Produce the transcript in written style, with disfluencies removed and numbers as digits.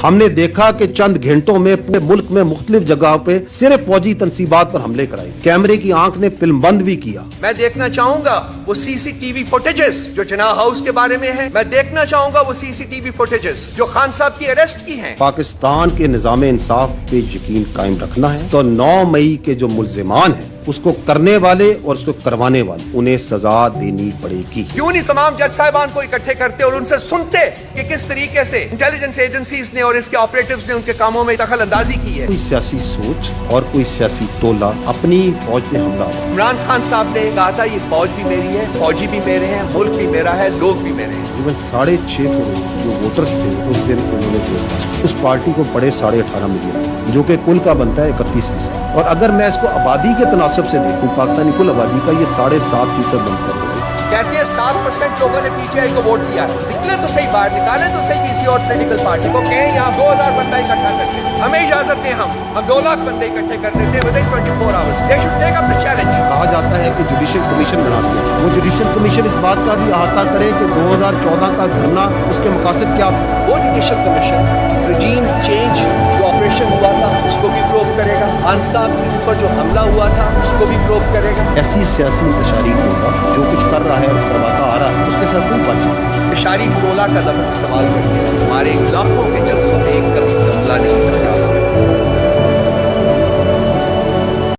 हमने देखा कि चंद घंटों में पूरे मुल्क में मुख्तलिफ जगहों पे सिर्फ फौजी तंसीबात पर हमले कराए, कैमरे की आंख ने फिल्म बंद भी किया। मैं देखना चाहूंगा वो सीसीटीवी फुटेजेस जो जिनाह हाउस के बारे में है, मैं देखना चाहूंगा वो सीसीटीवी फुटेजेस जो खान साहब की अरेस्ट की हैं। पाकिस्तान के निज़ाम इंसाफ पे यकीन कायम रखना है तो 9 मई के जो मुल्जिमान हैं उसको करने वाले और उसको करवाने वाले उन्हें सजा देनी पड़ेगी। क्यों नहीं तमाम जज साहिबान को इकट्ठे करते और उनसे सुनते कि किस तरीके से इंटेलिजेंस एजेंसीज ने और इसके ऑपरेटिव्स ने उनके कामों में दखल अंदाजी की है। कोई सियासी सोच और कोई सियासी टोला अपनी फौज पे हमला। इमरान खान साहब ने कहा था ये फौज भी मेरी है, फौजी भी मेरे हैं, मुल्क भी मेरा है, लोग भी मेरे हैं। इवन 6.5 करोड़ जो वोटर्स थे उस दिन उन्होंने वोट किया। उस पार्टी को पड़े 18.5 मिलियन जो कि कुल का बनता है 31%। और अगर मैं इसको आबादी के तनासब से देखूं, पाकिस्तानी कुल आबादी का ये 7.5% बनता है। कहते हैं 7% लोगों ने पीटीआई को वोट दिया है। निकले तो सही बाहर, निकाले तो सही किसी और पॉलिटिकल पार्टी को, कहें यहाँ 2000 बंदा इकट्ठा करते हैं, हमें इजाजत दें, हम 2 लाख बंदे इकट्ठे कर देते हैं within 24 hours. They should take up the challenge. कहा जाता है कि जुडिशियल कमीशन बनाते हैं, वो जुडिशियल कमीशन इस बात का भी अहाता करे कि 2014 का धरना उसके मकासद क्या था। वो जुडिशियल कमीशन रिजीम चेंज जो ऑपरेशन हुआ था उसको भी प्रोब करेगा, खान साहब के ऊपर जो हमला हुआ था उसको भी प्रोब करेगा। ऐसी सियासी इंतशारी टोला जो कुछ कर रहा है और करवाता आ रहा है उसके साथ कोई बात नहीं। इंतशारी टोला का लफ्ज़ इस्तेमाल करके हमारे इलाकों के जल्सों में एक हमला नहीं